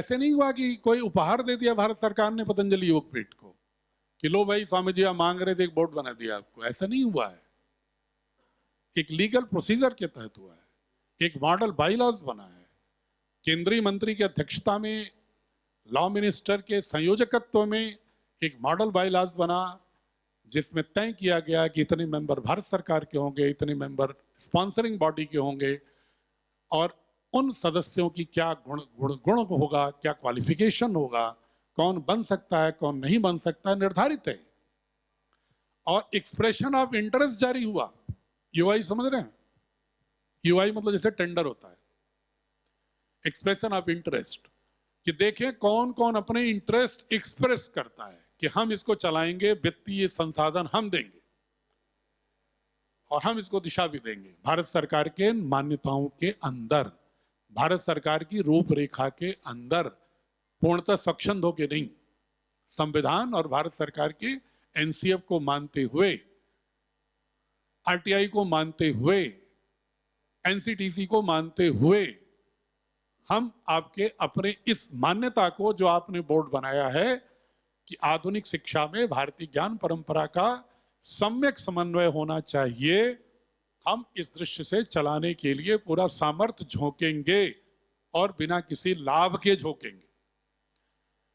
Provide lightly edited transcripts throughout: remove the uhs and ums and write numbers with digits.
ऐसे नहीं हुआ कि कोई उपहार दे दिया भारत सरकार ने पतंजलि योगपीठ को कि लो भाई स्वामी जी आप मांग रहे थे एक बोर्ड बना दिया आपको। ऐसा नहीं हुआ है, एक लीगल प्रोसीजर के तहत हुआ है, एक मॉडल बाईलॉज बना है, केंद्रीय मंत्री की अध्यक्षता में लॉ मिनिस्टर के संयोजकत्व में एक मॉडल बाईलॉज बना जिसमें तय किया गया कि इतने मेंबर भारत सरकार के होंगे, इतने मेंबर स्पॉन्सरिंग बॉडी के होंगे और उन सदस्यों की क्या गुण होगा, क्या क्वालिफिकेशन होगा, कौन बन सकता है कौन नहीं बन सकता है, निर्धारित है। और एक्सप्रेशन ऑफ इंटरेस्ट जारी हुआ। यूआई समझ रहे हैं? यूआई मतलब जैसे टेंडर होता है, एक्सप्रेशन ऑफ इंटरेस्ट, कि देखें कौन कौन अपने इंटरेस्ट एक्सप्रेस करता है कि हम इसको चलाएंगे, वित्तीय संसाधन हम देंगे और हम इसको दिशा भी देंगे भारत सरकार के मान्यताओं के अंदर, भारत सरकार की रूपरेखा के अंदर, पूर्णतः स्वच्छंद होके नहीं, संविधान और भारत सरकार के एनसीएफ को मानते हुए, आरटीआई को मानते हुए, एनसीटीसी को मानते हुए हम आपके अपने इस मान्यता को जो आपने बोर्ड बनाया है कि आधुनिक शिक्षा में भारतीय ज्ञान परंपरा का सम्यक समन्वय होना चाहिए, हम इस दृश्य से चलाने के लिए पूरा सामर्थ्य झोंकेंगे और बिना किसी लाभ के झोंकेंगे।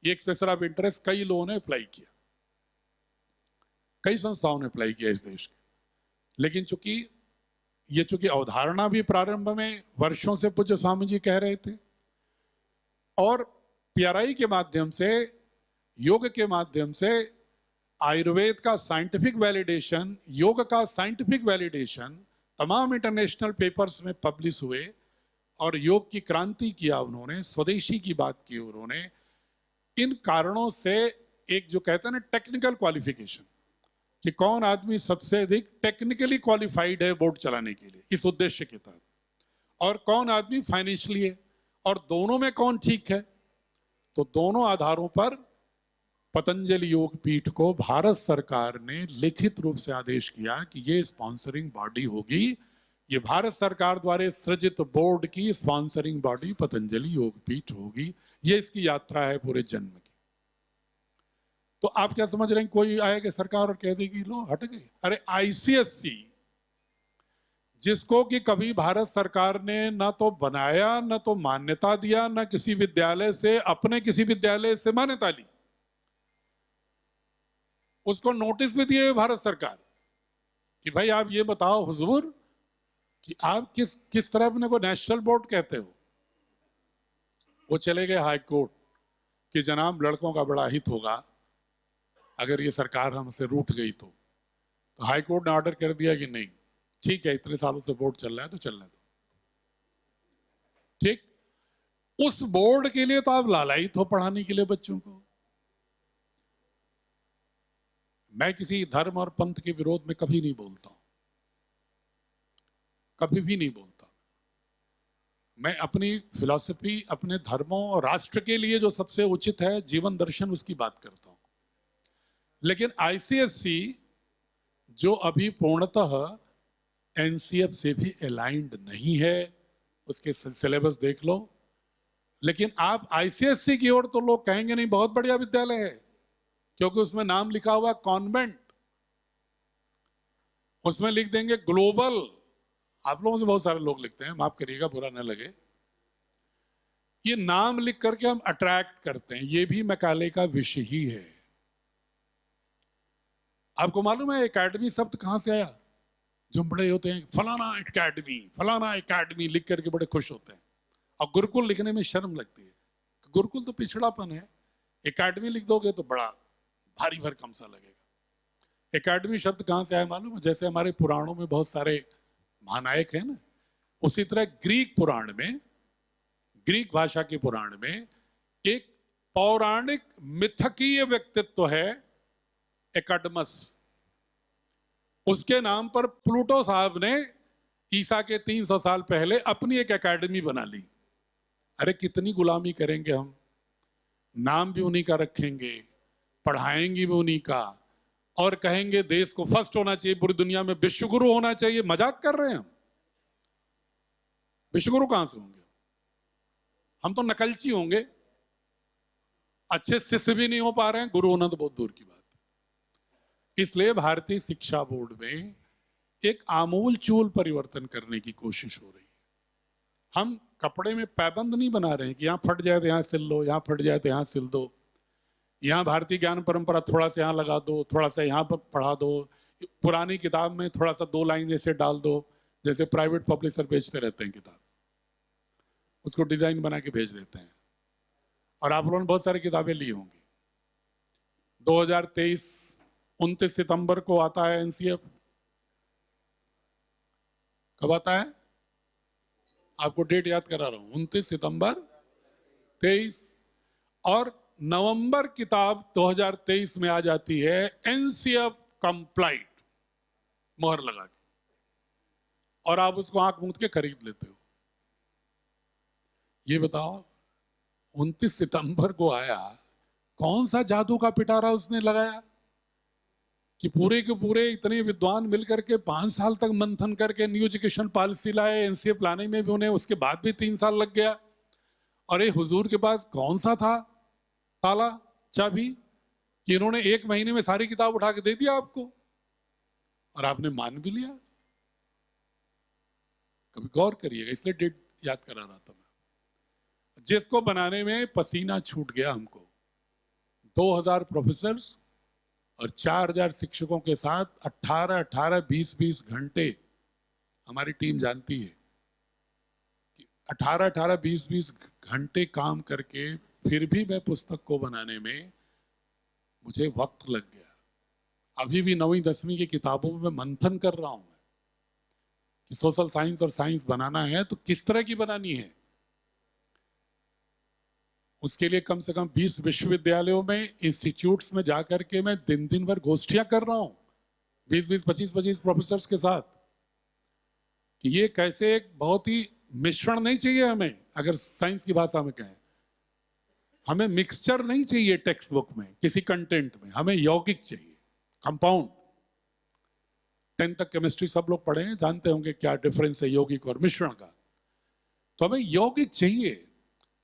ये एक्सप्रेशन ऑफ इंटरेस्ट कई लोगों ने अप्लाई किया, कई संस्थाओं ने अप्लाई किया इस देश के, लेकिन चूंकि अवधारणा भी प्रारंभ में वर्षों से पूज्य स्वामी जी कह रहे थे और पीआरआई के माध्यम से, योग के माध्यम से आयुर्वेद का साइंटिफिक वैलिडेशन, योग का साइंटिफिक वैलिडेशन तमाम इंटरनेशनल पेपर्स में पब्लिश हुए और योग की क्रांति किया उन्होंने, स्वदेशी की बात की उन्होंने। इन कारणों से एक जो कहते हैं ना टेक्निकल क्वालिफिकेशन, कि कौन आदमी सबसे अधिक टेक्निकली क्वालिफाइड है बोर्ड चलाने के लिए इस उद्देश्य के तहत, और कौन आदमी फाइनेंशियली है, और दोनों में कौन ठीक है, तो दोनों आधारों पर पतंजलि योग पीठ को भारत सरकार ने लिखित रूप से आदेश किया कि ये स्पॉन्सरिंग बॉडी होगी, ये भारत सरकार द्वारा सृजित बोर्ड की स्पॉन्सरिंग बॉडी पतंजलि योग पीठ होगी। ये इसकी यात्रा है पूरे जन्म की। तो आप क्या समझ रहे हैं कोई आएगा सरकार और कह देगी लो हट गई? अरे आईसीएससी, जिसको कि कभी भारत सरकार ने ना तो बनाया, ना तो मान्यता दिया, ना किसी विद्यालय से, अपने किसी विद्यालय से मान्यता ली, उसको नोटिस भी दिए भारत सरकार कि भाई आप ये बताओ हुजूर कि आप किस तरह अपने को नेशनल बोर्ड कहते हो। वो चले गए हाई कोर्ट कि जनाब लड़कों का बड़ा हित होगा अगर ये सरकार हमसे रूठ गई तो हाई कोर्ट ने ऑर्डर कर दिया कि नहीं ठीक है, इतने सालों से बोर्ड चल रहा है तो चलने दो। ठीक, उस बोर्ड के लिए तो आप लालायित हो पढ़ाने के लिए बच्चों को। मैं किसी धर्म और पंथ के विरोध में कभी नहीं बोलता हूं, कभी भी नहीं बोलता। मैं अपनी फिलॉसफी, अपने धर्मों और राष्ट्र के लिए जो सबसे उचित है जीवन दर्शन, उसकी बात करता हूं। लेकिन आईसीएससी जो अभी पूर्णतः एनसीएफ से भी अलाइंड नहीं है, उसके सिलेबस देख लो, लेकिन आप आईसीएससी की ओर तो लोग कहेंगे नहीं बहुत बढ़िया विद्यालय है, क्योंकि उसमें नाम लिखा हुआ कॉन्वेंट, उसमें लिख देंगे ग्लोबल। आप लोगों से बहुत सारे लोग लिखते हैं, माफ करिएगा बुरा न लगे, ये नाम लिख करके हम अट्रैक्ट करते हैं, ये भी मैकाले का विषय ही है। आपको मालूम है एकेडमी शब्द कहां से आया? जो बड़े होते हैं फलाना एकेडमी लिख करके बड़े खुश होते हैं, और गुरुकुल लिखने में शर्म लगती है। गुरुकुल तो पिछड़ापन है, एकेडमी लिख दोगे तो बड़ा भारी भरकम सा लगेगा। एकेडमी शब्द कहां से आया मालूम है? जैसे हमारे पुराणों में बहुत सारे महानायक हैं ना, उसी तरह ग्रीक पुराण में, ग्रीक भाषा के पुराण में एक पौराणिक मिथकीय व्यक्तित्व है एकाडमस। उसके नाम पर प्लूटो साहब ने ईसा के 300 साल पहले अपनी एक एकेडमी बना ली। अरे कितनी गुलामी करेंगे हम, नाम भी उन्हीं का रखेंगे, पढ़ाएंगे भी उन्हीं का, और कहेंगे देश को फर्स्ट होना चाहिए, पूरी दुनिया में विश्वगुरु होना चाहिए। मजाक कर रहे हैं हम? विश्वगुरु कहां से होंगे? हम तो नकलची होंगे। अच्छे शिष्य भी नहीं हो पा रहे हैं, गुरु होना तो बहुत दूर की बात है। इसलिए भारतीय शिक्षा बोर्ड में एक आमूल चूल परिवर्तन करने की कोशिश हो रही है। हम कपड़े में पैबंद नहीं बना रहे हैं कि यहाँ फट जाए तो यहाँ सिल लो, यहाँ फट जाए तो यहाँ सिल दो, यहाँ भारतीय ज्ञान परंपरा थोड़ा सा यहाँ लगा दो, थोड़ा सा यहाँ पर पढ़ा दो, पुरानी किताब में थोड़ा सा 2 लाइन ऐसे डाल दो, जैसे प्राइवेट पब्लिशर बेचते रहते हैं किताब, उसको डिजाइन बना के भेज देते हैं। और आप लोगों ने बहुत सारी किताबें ली होंगी। 2023 29 सितंबर को आता है एनसीएफ। कब आता है? आपको डेट याद करा रहा हूं, 29 सितंबर 23। और नवंबर किताब 2023 में आ जाती है एनसीएफ कंप्लाइट, मोहर लगा के, और आप उसको आंख मूंद के खरीद लेते हो। ये बताओ 29 सितंबर को आया, कौन सा जादू का पिटारा उसने लगाया कि पूरे के पूरे इतने विद्वान मिलकर के 5 साल तक मंथन करके न्यू एजुकेशन पॉलिसी लाए, एनसीएफ लाने में भी उन्हें उसके बाद भी 3 साल लग गया। और ये हुजूर के पास कौन सा था ताला, चाबी, कि इन्होंने 1 महीने में सारी किताब उठा के दे दिया आपको और आपने मान भी लिया। कभी गौर करिएगा, इसलिए डेट याद करा रहा था मैं। जिसको बनाने में पसीना छूट गया हमको, 2000 प्रोफेसर्स और 4000 शिक्षकों के साथ 18 20 घंटे हमारी टीम जानती है कि 18 20 घंटे काम करके फिर भी मैं पुस्तक को बनाने में मुझे वक्त लग गया। अभी भी 9वीं 10वीं की किताबों में मंथन कर रहा हूं मैं कि सोशल साइंस और साइंस बनाना है तो किस तरह की बनानी है। उसके लिए कम से कम 20 विश्वविद्यालयों में, इंस्टीट्यूट्स में जाकर के मैं दिन भर गोष्ठियां कर रहा हूं 20 25 प्रोफेसर्स के साथ कि ये कैसे, एक बहुत ही मिश्रण नहीं चाहिए हमें, अगर साइंस की भाषा में कहें, हमें मिक्सचर नहीं चाहिए टेक्स्ट बुक में किसी कंटेंट में, हमें यौगिक चाहिए, कंपाउंड। 10 तक केमिस्ट्री सब लोग पढ़े हैं, जानते होंगे क्या डिफरेंस है यौगिक और मिश्रण का। तो हमें यौगिक चाहिए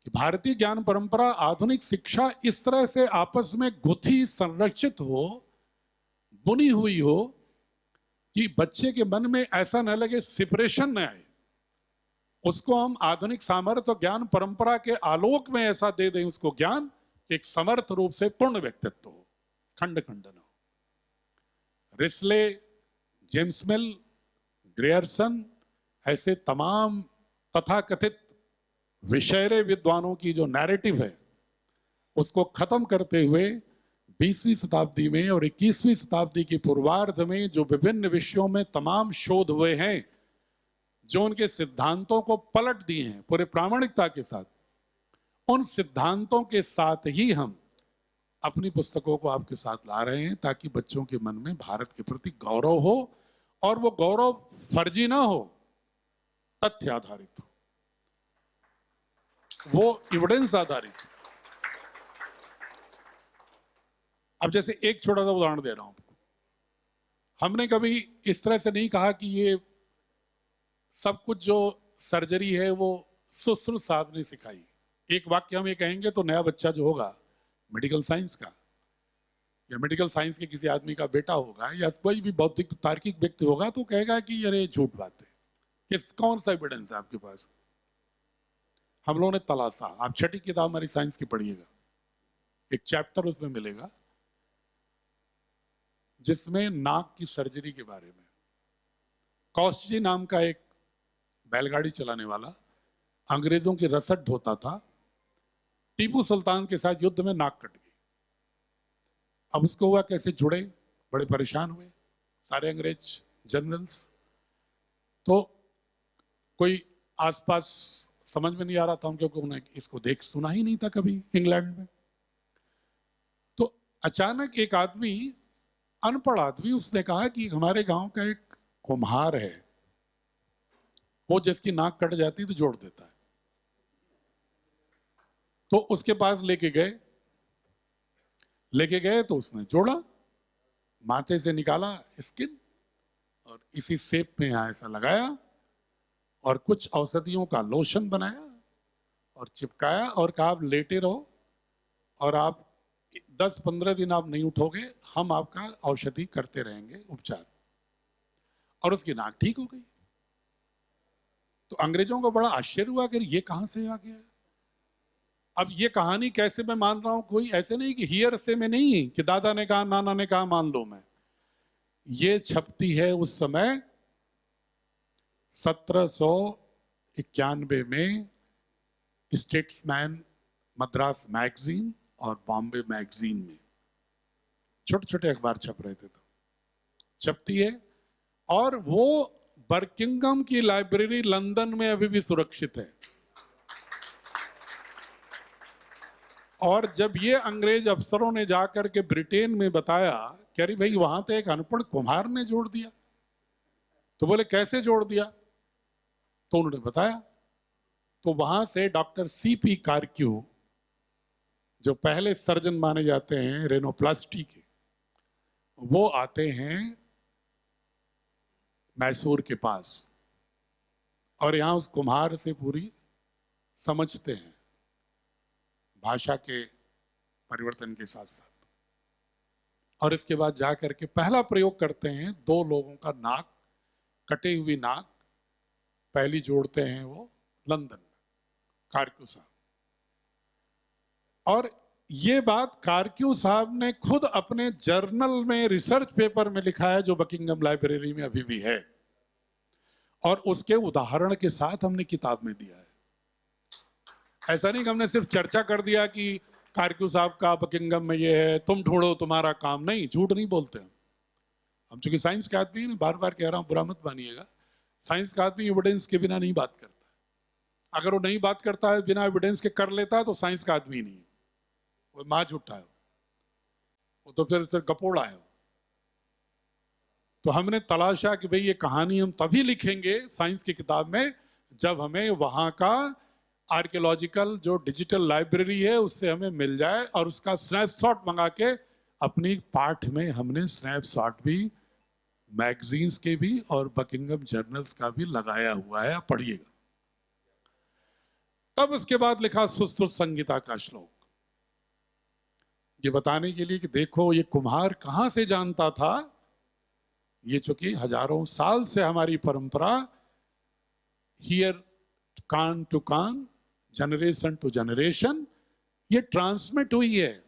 कि भारतीय ज्ञान परंपरा, आधुनिक शिक्षा इस तरह से आपस में गुथी, संरक्षित हो, बुनी हुई हो कि बच्चे के मन में ऐसा न लगे, सेपरेशन न आए। उसको हम आधुनिक सामर्थ्य और ज्ञान परंपरा के आलोक में ऐसा दे दें उसको ज्ञान, एक समर्थ रूप से पूर्ण व्यक्तित्व हो, खंड खंड न हो। रिस्ले, जेम्स मिल, ग्रेयरसन, ऐसे तमाम तथाकथित विषयरे विद्वानों की जो नैरेटिव है उसको खत्म करते हुए 20वीं शताब्दी में और 21वीं शताब्दी की पूर्वार्ध में जो विभिन्न विषयों में तमाम शोध हुए हैं, जो उनके सिद्धांतों को पलट दिए हैं पूरे प्रामाणिकता के साथ, उन सिद्धांतों के साथ ही हम अपनी पुस्तकों को आपके साथ ला रहे हैं ताकि बच्चों के मन में भारत के प्रति गौरव हो, और वो गौरव फर्जी ना हो, तथ्य आधारित हो, वो एविडेंस आधारित। अब जैसे एक छोटा सा उदाहरण दे रहा हूं आपको, हमने कभी इस तरह से नहीं कहा कि ये सब कुछ जो सर्जरी है वो सुश्रुत साहब ने सिखाई। एक वाक्य हम ये कहेंगे तो नया बच्चा जो होगा मेडिकल साइंस का या मेडिकल साइंस के किसी आदमी का बेटा होगा या कोई भी बौद्धिक तार्किक व्यक्ति होगा तो कहेगा कि अरे झूठ बात है, कौन सा एविडेंस है आपके पास। हम लोगों ने तलाशा, आप 6ठी किताब हमारी साइंस की पढ़िएगा, एक चैप्टर उसमें मिलेगा जिसमें नाक की सर्जरी के बारे में। कौशजी नाम का एक बैलगाड़ी चलाने वाला अंग्रेजों की रसद ढोता था, टीपू सुल्तान के साथ युद्ध में नाक कट गई। अब उसको हुआ कैसे, जुड़े, बड़े परेशान हुए सारे अंग्रेज जनरल्स। तो कोई आसपास समझ में नहीं आ रहा था उनके, उन्हें इसको देख सुना ही नहीं था कभी इंग्लैंड में। तो अचानक एक आदमी, अनपढ़ आदमी, उसने कहा कि हमारे गांव का एक कुम्हार है, वो जिसकी नाक कट जाती तो जोड़ देता है। तो उसके पास लेके गए तो उसने जोड़ा, माथे से निकाला स्किन और इसी शेप में यहां ऐसा लगाया और कुछ औषधियों का लोशन बनाया और चिपकाया और कहा आप लेटे रहो और आप 10-15 दिन आप नहीं उठोगे, हम आपका औषधि करते रहेंगे उपचार। और उसकी नाक ठीक हो गई। तो अंग्रेजों को बड़ा आश्चर्य हुआ कि ये कहां से आ गया। अब ये कहानी कैसे मैं मान रहा हूं, कोई ऐसे नहीं कि हियर से में नहीं कि दादा ने कहा नाना ने कहा मान लो मैं। ये छपती है उस समय 1791 में स्टेट्समैन मद्रास मैगजीन और बॉम्बे मैगजीन में, छोटे छोटे अखबार छप रहे थे तो छपती है। और वो बर्किंघम की लाइब्रेरी लंदन में अभी भी सुरक्षित है। और जब ये अंग्रेज अफसरों ने जाकर के ब्रिटेन में बताया कि अरे भाई वहां तो एक अनपढ़ कुम्हार ने जोड़ दिया, तो बोले कैसे जोड़ दिया, तो उन्होंने बताया। तो वहां से डॉक्टर सीपी कार्क्यू, जो पहले सर्जन माने जाते हैं रेनोप्लास्टी के, वो आते हैं मैसूर के पास और यहां उस कुम्हार से पूरी समझते हैं भाषा के परिवर्तन के साथ साथ। और इसके बाद जाकर के पहला प्रयोग करते हैं, 2 लोगों का नाक, कटी हुई नाक पहली जोड़ते हैं वो लंदन में, कार्क्यू साहब। और ये बात कार्क्यू साहब ने खुद अपने जर्नल में रिसर्च पेपर में लिखा है, जो बकिंघम लाइब्रेरी में अभी भी है, और उसके उदाहरण के साथ हमने किताब में दिया है। ऐसा नहीं कि हमने सिर्फ चर्चा कर दिया कि कार्क्यू साहब का बकिंघम में ये है, तुम ढूंढो तुम्हारा काम। नहीं, झूठ नहीं बोलते हम चूंकि साइंस का आदमी है, बार बार कह रहा हूं, बुरा मत मानिएगा। साइंस का आदमी एविडेंस के बिना नहीं बात करता है। अगर वो नहीं बात करता है बिना एविडेंस के कर लेता है तो साइंस का आदमी नहीं, वो माँ झूठा है, वो तो फिर गपोड़ा है। तो हमने तलाशा कि भाई ये कहानी हम तभी लिखेंगे साइंस की किताब में जब हमें वहां का आर्कियोलॉजिकल जो डिजिटल लाइब्रेरी है उससे हमें मिल जाए, और उसका स्नैपशॉट मंगा के अपनी पाठ में हमने स्नैपशॉट भी मैगजीन्स के भी और बकिंघम जर्नल्स का भी लगाया हुआ है, आप पढ़िएगा। तब उसके बाद लिखा सुश्रुत संहिता का श्लोक, ये बताने के लिए कि देखो ये कुम्हार कहां से जानता था। ये चूंकि हजारों साल से हमारी परंपरा हियर कान टू कान, जनरेशन टू जनरेशन ये ट्रांसमिट हुई है।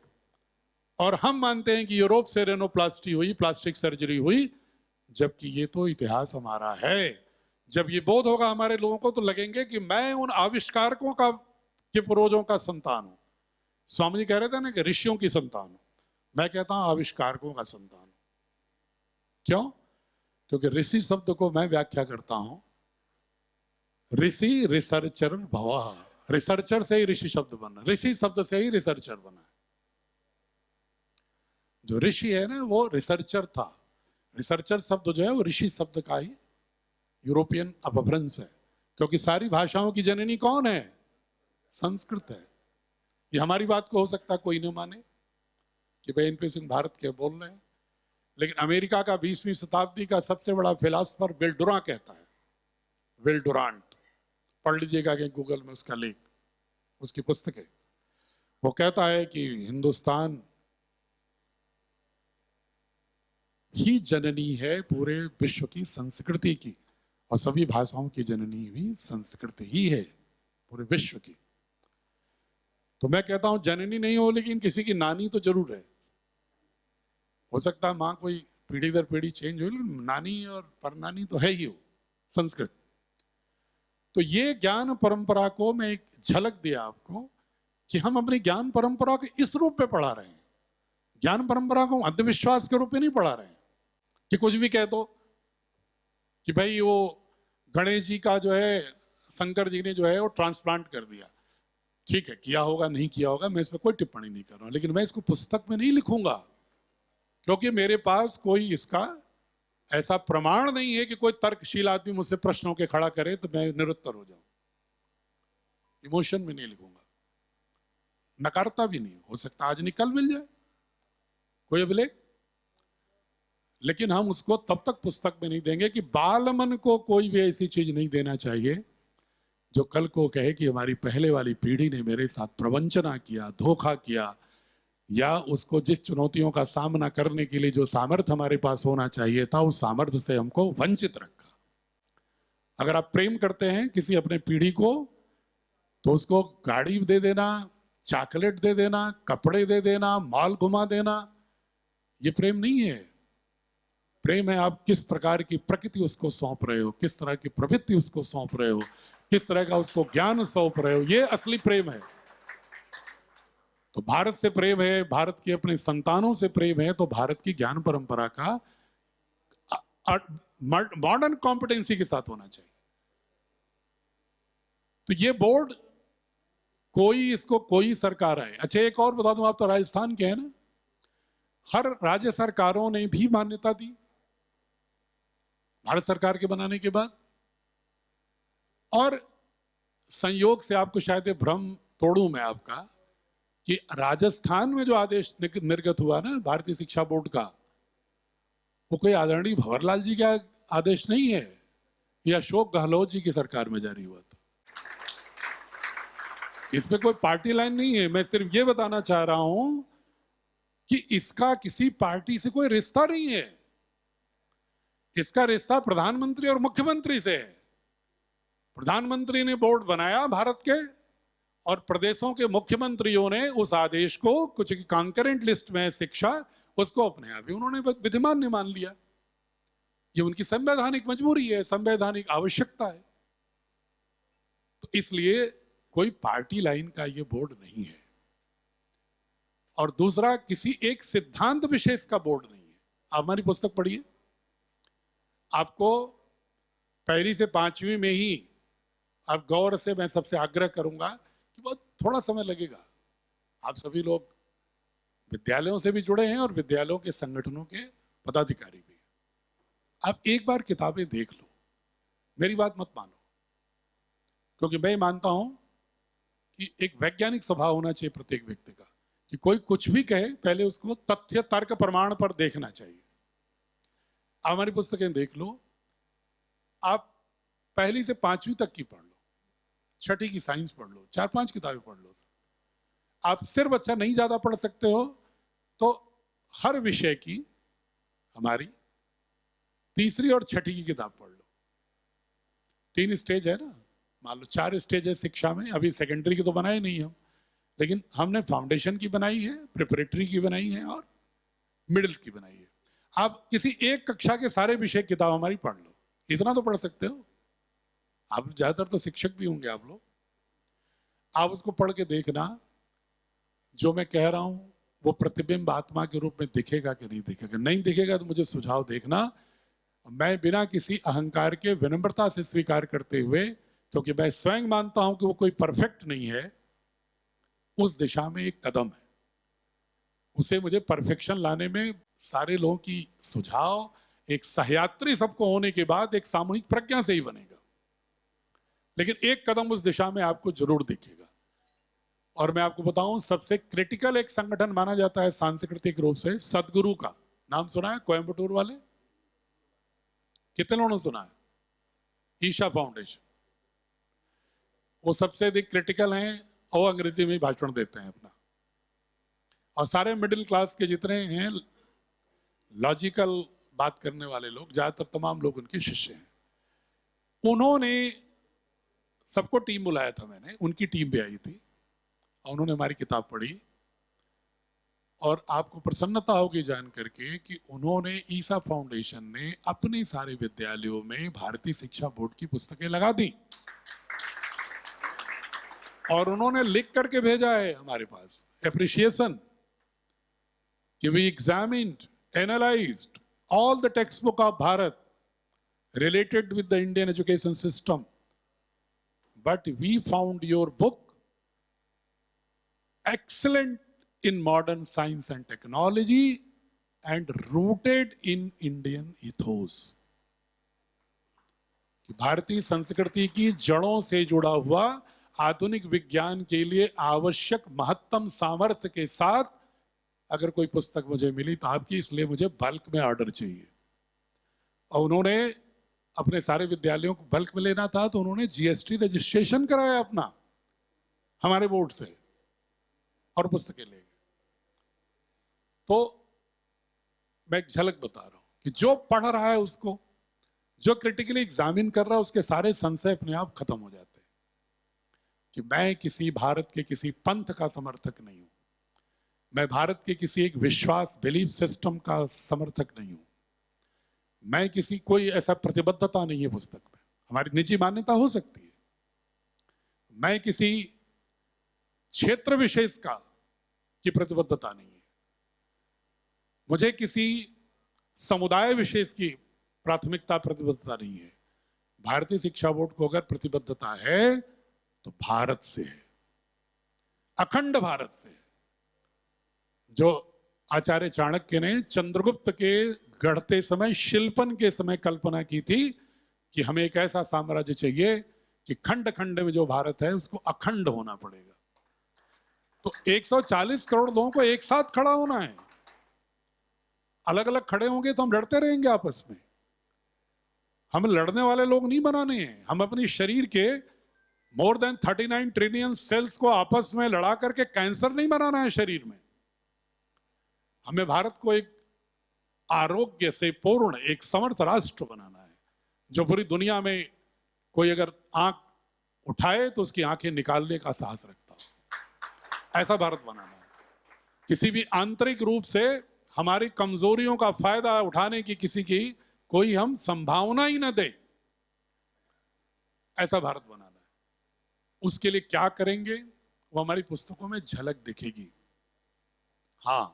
और हम मानते हैं कि यूरोप से रेनोप्लास्टी हुई, प्लास्टिक सर्जरी हुई, जबकि ये तो इतिहास हमारा है। जब ये बोध होगा हमारे लोगों को तो लगेंगे कि मैं उन आविष्कारकों का के पूर्वजों का संतान हूं। स्वामी जी कह रहे थे ना कि ऋषियों की संतान हूं, मैं कहता हूं आविष्कारकों का संतान। क्यों? क्योंकि ऋषि शब्द को मैं व्याख्या करता हूं, ऋषि रिसर्चर भवा, रिसर्चर से ही ऋषि शब्द बना, ऋषि शब्द से ही रिसर्चर बना। जो ऋषि है ना वो रिसर्चर था। रिसर्चर शब्द जो है वो ऋषि शब्द का ही यूरोपियन अपभ्रंश है, क्योंकि सारी भाषाओं की जननी कौन है? संस्कृत है। ये हमारी बात को हो सकता है कोई न माने कि भाई एनपी सिंह भारत के बोल रहे हैं, लेकिन अमेरिका का 20वीं शताब्दी का सबसे बड़ा फिलासफर विल डुरांट कहता है, विल डुरांट, पढ़ लीजिएगा कि गूगल में उसका लेख, उसकी पुस्तक है। वो कहता है कि हिंदुस्तान ही जननी है पूरे विश्व की संस्कृति की, और सभी भाषाओं की जननी भी संस्कृत ही है पूरे विश्व की। तो मैं कहता हूं जननी नहीं हो लेकिन किसी की नानी तो जरूर है। हो सकता है मां कोई पीढ़ी दर पीढ़ी चेंज हो, नानी और परनानी तो है ही हो संस्कृत। तो ये ज्ञान परंपरा को मैं एक झलक दिया आपको कि हम अपनी ज्ञान परंपरा को इस रूप में पढ़ा रहे हैं। ज्ञान परंपरा को अंधविश्वास के रूप में नहीं पढ़ा रहे हैं कि कुछ भी कह दो कि भाई वो गणेश जी का जो है शंकर जी ने जो है वो ट्रांसप्लांट कर दिया। ठीक है, किया होगा नहीं किया होगा, मैं इस पर कोई टिप्पणी नहीं कर रहा हूं, लेकिन मैं इसको पुस्तक में नहीं लिखूंगा क्योंकि मेरे पास कोई इसका ऐसा प्रमाण नहीं है कि कोई तर्कशील आदमी मुझसे प्रश्नों के खड़ा करे तो मैं निरुत्तर हो जाऊं। इमोशन में नहीं लिखूंगा, नकारता भी नहीं, हो सकता आज निकल मिल जाए कोई अभिलेख, लेकिन हम उसको तब तक पुस्तक में नहीं देंगे कि बाल मन को कोई भी ऐसी चीज नहीं देना चाहिए जो कल को कहे कि हमारी पहले वाली पीढ़ी ने मेरे साथ प्रवंचना किया, धोखा किया, या उसको जिस चुनौतियों का सामना करने के लिए जो सामर्थ्य हमारे पास होना चाहिए था, उस सामर्थ्य से हमको वंचित रखा। अगर आप प्रेम करते हैं किसी अपने पीढ़ी को, तो उसको गाड़ी दे देना, चॉकलेट दे देना, कपड़े दे देना, मॉल घुमा देना, ये प्रेम नहीं है। प्रेम है आप किस प्रकार की प्रकृति उसको सौंप रहे हो, किस तरह की प्रवृत्ति उसको सौंप रहे हो, किस तरह का उसको ज्ञान सौंप रहे हो, ये असली प्रेम है। तो भारत से प्रेम है, भारत के अपने संतानों से प्रेम है, तो भारत की ज्ञान परंपरा का मॉडर्न कॉम्पिटेंसी के साथ होना चाहिए। तो ये बोर्ड कोई सरकार आए। अच्छा एक और बता दूं, आप तो राजस्थान के हैं ना, हर राज्य सरकारों ने भी मान्यता दी भारत सरकार के बनाने के बाद। और संयोग से आपको शायद भ्रम तोड़ूं मैं आपका, कि राजस्थान में जो आदेश निर्गत हुआ ना भारतीय शिक्षा बोर्ड का, वो कोई आदरणीय भंवरलाल जी का आदेश नहीं है, या अशोक गहलोत जी की सरकार में जारी हुआ था। इसमें कोई पार्टी लाइन नहीं है। मैं सिर्फ ये बताना चाह रहा हूं कि इसका किसी पार्टी से कोई रिश्ता नहीं है। इसका रिश्ता प्रधानमंत्री और मुख्यमंत्री से है। प्रधानमंत्री ने बोर्ड बनाया भारत के, और प्रदेशों के मुख्यमंत्रियों ने उस आदेश को कुछ कॉन्करेंट लिस्ट में शिक्षा, उसको अपने आप ही उन्होंने विधिमान्य मान लिया। ये उनकी संवैधानिक मजबूरी है, संवैधानिक आवश्यकता है। तो इसलिए कोई पार्टी लाइन का ये बोर्ड नहीं है। और दूसरा, किसी एक सिद्धांत विशेष का बोर्ड नहीं है। आप हमारी पुस्तक पढ़िए, आपको पहली से पांचवी में ही, आप गौर से, मैं सबसे आग्रह करूंगा कि बहुत थोड़ा समय लगेगा। आप सभी लोग विद्यालयों से भी जुड़े हैं और विद्यालयों के संगठनों के पदाधिकारी भी। आप एक बार किताबें देख लो, मेरी बात मत मानो, क्योंकि मैं मानता हूं कि एक वैज्ञानिक स्वभाव होना चाहिए प्रत्येक व्यक्ति का, कि कोई कुछ भी कहे पहले उसको तथ्य तर्क प्रमाण पर देखना चाहिए। आप हमारी पुस्तकें देख लो, आप पहली से पांचवी तक की पढ़ लो, छठी की साइंस पढ़ लो, 4-5 किताबें पढ़ लो। आप सिर्फ अच्छा नहीं ज्यादा पढ़ सकते हो तो हर विषय की हमारी तीसरी और छठी की किताब पढ़ लो। 3 स्टेज है ना, मान लो 4 स्टेज है शिक्षा में। अभी सेकेंडरी की तो बनाए नहीं हम, लेकिन हमने फाउंडेशन की बनाई है, प्रिपरेटरी की बनाई है और मिडिल की बनाई है। आप किसी एक कक्षा के सारे विषय किताब हमारी पढ़ लो, इतना तो पढ़ सकते हो। आप ज्यादातर तो शिक्षक भी होंगे आप लोग, आप उसको पढ़ के देखना, जो मैं कह रहा हूं वो प्रतिबिंब आत्मा के रूप में दिखेगा कि नहीं दिखेगा। नहीं दिखेगा तो मुझे सुझाव देखना। मैं बिना किसी अहंकार के विनम्रता से स्वीकार करते हुए, क्योंकि मैं स्वयं मानता हूं कि वो कोई परफेक्ट नहीं है, उस दिशा में एक कदम है। उसे मुझे परफेक्शन लाने में सारे लोगों की सुझाव, एक सहयात्री सबको होने के बाद एक सामूहिक प्रज्ञा से ही बनेगा। लेकिन एक कदम उस दिशा में आपको जरूर दिखेगा। और मैं आपको बताऊं, सबसे क्रिटिकल एक संगठन माना जाता है सांस्कृतिक रूप से, सदगुरु का नाम सुना है? कोयम्बटूर वाले कितने लोगों ने सुना है? ईशा फाउंडेशन, वो सबसे अधिक क्रिटिकल हैं और अंग्रेजी में भाषण देते हैं अपना। और सारे मिडिल क्लास के जितने हैं लॉजिकल बात करने वाले लोग, ज्यादातर तमाम लोग उनके शिष्य हैं। उन्होंने सबको टीम बुलाया था, मैंने उनकी टीम भी आई थी और उन्होंने हमारी किताब पढ़ी। और आपको प्रसन्नता होगी जान करके कि उन्होंने, ईसा फाउंडेशन ने अपने सारे विद्यालयों में भारतीय शिक्षा बोर्ड की पुस्तकें लगा दी और उन्होंने लिख करके भेजा है हमारे पास एप्रिशिएशन कि we examined, analysed all the textbook of Bharat related with the Indian education system, but we found your book excellent in modern science and technology and rooted in Indian ethos. भारतीय संस्कृति की जड़ों से जुड़ा हुआ, आधुनिक विज्ञान के लिए आवश्यक महत्तम सामर्थ्य के साथ अगर कोई पुस्तक मुझे मिली तो आपकी, इसलिए मुझे बल्क में ऑर्डर चाहिए। और उन्होंने अपने सारे विद्यालयों को बल्क में लेना था तो उन्होंने जीएसटी रजिस्ट्रेशन कराया अपना हमारे बोर्ड से और पुस्तकें ले गए। तो मैं एक झलक बता रहा हूं कि जो पढ़ रहा है उसको, जो क्रिटिकली एग्जामिन कर रहा है, उसके सारे संशय अपने आप खत्म हो जाते हैं कि मैं किसी भारत के किसी पंथ का समर्थक नहीं हूं, मैं भारत के किसी एक विश्वास बिलीफ सिस्टम का समर्थक नहीं हूं, मैं किसी कोई ऐसा प्रतिबद्धता नहीं है पुस्तक में, हमारी निजी मान्यता हो सकती है, मैं किसी क्षेत्र विशेष का की प्रतिबद्धता नहीं है, मुझे किसी समुदाय विशेष की प्राथमिकता प्रतिबद्धता नहीं है। भारतीय शिक्षा बोर्ड को अगर प्रतिबद्धता है तो भारत से है, अखंड भारत से है। जो आचार्य चाणक्य ने चंद्रगुप्त के गढ़ते समय, शिल्पन के समय कल्पना की थी कि हमें एक ऐसा साम्राज्य चाहिए कि खंड खंड में जो भारत है उसको अखंड होना पड़ेगा। तो 140 करोड़ लोगों को एक साथ खड़ा होना है। अलग अलग खड़े होंगे तो हम लड़ते रहेंगे आपस में। हम लड़ने वाले लोग नहीं बनाने हैं। हम अपनी शरीर के मोर देन 39 ट्रिलियन सेल्स को आपस में लड़ा करके कैंसर नहीं बनाना है शरीर में। हमें भारत को एक आरोग्य से पूर्ण एक समर्थ राष्ट्र बनाना है, जो पूरी दुनिया में कोई अगर आंख उठाए तो उसकी आंखें निकालने का साहस रखता हो, ऐसा भारत बनाना है। किसी भी आंतरिक रूप से हमारी कमजोरियों का फायदा उठाने की किसी की कोई हम संभावना ही ना दे, ऐसा भारत बनाना है। उसके लिए क्या करेंगे वो हमारी पुस्तकों में झलक दिखेगी। हाँ,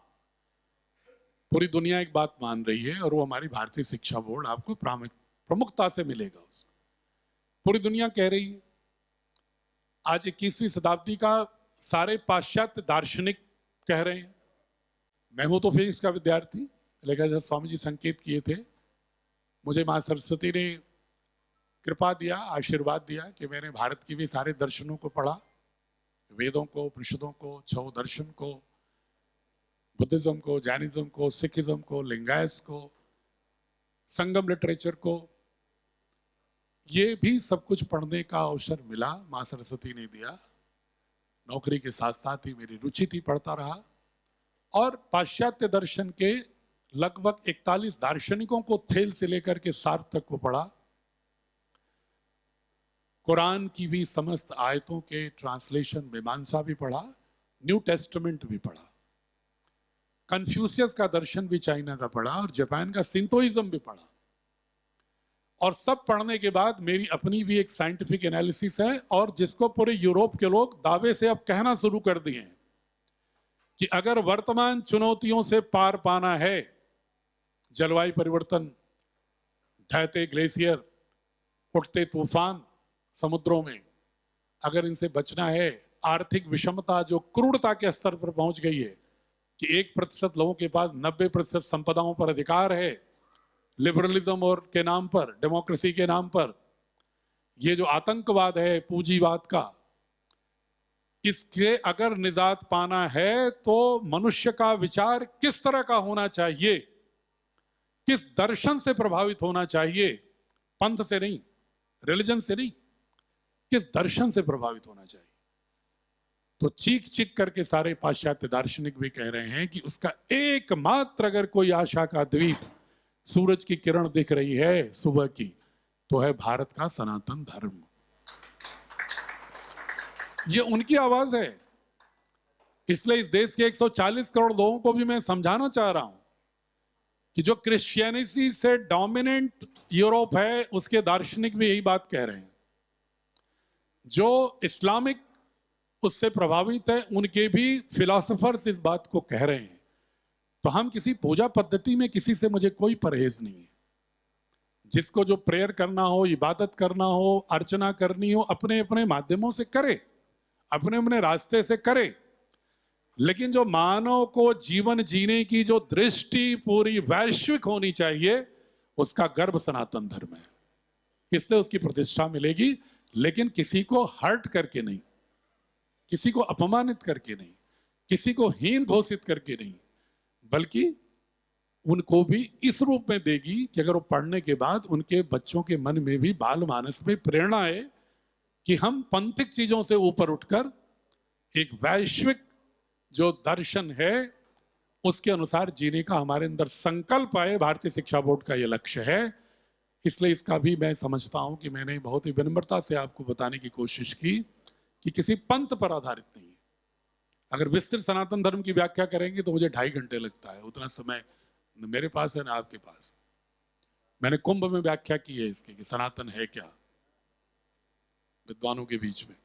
पूरी दुनिया एक बात मान रही है और वो हमारी भारतीय शिक्षा बोर्ड आपको प्रमुखता से मिलेगा। उसको पूरी दुनिया कह रही है। आज 21वीं शताब्दी का सारे पाश्चात्य दार्शनिक कह रहे हैं। मैं हूं तो फिजिक्स का विद्यार्थी, लेकिन जैसे स्वामी जी संकेत किए थे, मुझे मां सरस्वती ने कृपा दिया, आशीर्वाद दिया कि मैंने भारत की भी सारे दर्शनों को पढ़ा, वेदों को, उपनिषदों को, छह दर्शन को, बुद्धिज्म को, जैनिज्म को, सिखिज्म को, लिंगायत को, संगम लिटरेचर को, ये भी सब कुछ पढ़ने का अवसर मिला, मां सरस्वती ने दिया। नौकरी के साथ साथ ही मेरी रुचि थी, पढ़ता रहा। और पाश्चात्य दर्शन के लगभग 41 दार्शनिकों को थेल से लेकर के सार तक को पढ़ा। कुरान की भी समस्त आयतों के ट्रांसलेशन मीमांसा भी पढ़ा, न्यू टेस्टामेंट भी पढ़ा, कन्फ्यूशियस का दर्शन भी चाइना का पढ़ा और जापान का सिंतोइज्म भी पढ़ा। और सब पढ़ने के बाद मेरी अपनी भी एक साइंटिफिक एनालिसिस है, और जिसको पूरे यूरोप के लोग दावे से अब कहना शुरू कर दिए हैं कि अगर वर्तमान चुनौतियों से पार पाना है, जलवायु परिवर्तन, ढहते ग्लेशियर, उठते तूफान समुद्रों में, अगर इनसे बचना है, आर्थिक विषमता जो क्रूरता के स्तर पर पहुंच गई है कि 1% लोगों के पास 90% संपदाओं पर अधिकार है, लिबरलिज्म और के नाम पर, डेमोक्रेसी के नाम पर, ये जो आतंकवाद है पूंजीवाद का, इसके अगर निजात पाना है तो मनुष्य का विचार किस तरह का होना चाहिए, किस दर्शन से प्रभावित होना चाहिए, पंथ से नहीं, रिलीजन से नहीं, किस दर्शन से प्रभावित होना चाहिए। तो चीख चीख करके सारे पाश्चात्य दार्शनिक भी कह रहे हैं कि उसका एकमात्र अगर कोई आशा का द्वीप, सूरज की किरण दिख रही है सुबह की, तो है भारत का सनातन धर्म। ये उनकी आवाज है। इसलिए इस देश के 140 करोड़ लोगों को भी मैं समझाना चाह रहा हूं कि जो क्रिश्चियनिटी से डोमिनेंट यूरोप है, उसके दार्शनिक भी यही बात कह रहे हैं। जो इस्लामिक उससे प्रभावित है, उनके भी फिलोसोफर्स इस बात को कह रहे हैं। तो हम किसी पूजा पद्धति में किसी से मुझे कोई परहेज नहीं है। जिसको जो प्रेयर करना हो, इबादत करना हो, अर्चना करनी हो, अपने अपने माध्यमों से करे, अपने अपने रास्ते से करे। लेकिन जो मानव को जीवन जीने की जो दृष्टि पूरी वैश्विक होनी चाहिए, उसका गर्भ सनातन धर्म है। इसलिए उसकी प्रतिष्ठा मिलेगी, लेकिन किसी को हर्ट करके नहीं, किसी को अपमानित करके नहीं, किसी को हीन घोषित करके नहीं, बल्कि उनको भी इस रूप में देगी कि अगर वो पढ़ने के बाद उनके बच्चों के मन में भी, बाल मानस में प्रेरणा है कि हम पंथिक चीजों से ऊपर उठकर एक वैश्विक जो दर्शन है, उसके अनुसार जीने का हमारे अंदर संकल्प है। भारतीय शिक्षा बोर्ड का ये लक्ष्य है। इसलिए इसका भी मैं समझता हूं कि मैंने बहुत ही विनम्रता से आपको बताने की कोशिश की कि किसी पंथ पर आधारित नहीं है। अगर विस्तृत सनातन धर्म की व्याख्या करेंगे तो मुझे 2.5 घंटे लगता है, उतना समय न मेरे पास है ना आपके पास। मैंने कुंभ में व्याख्या की है इसकी कि सनातन है क्या, विद्वानों के बीच में।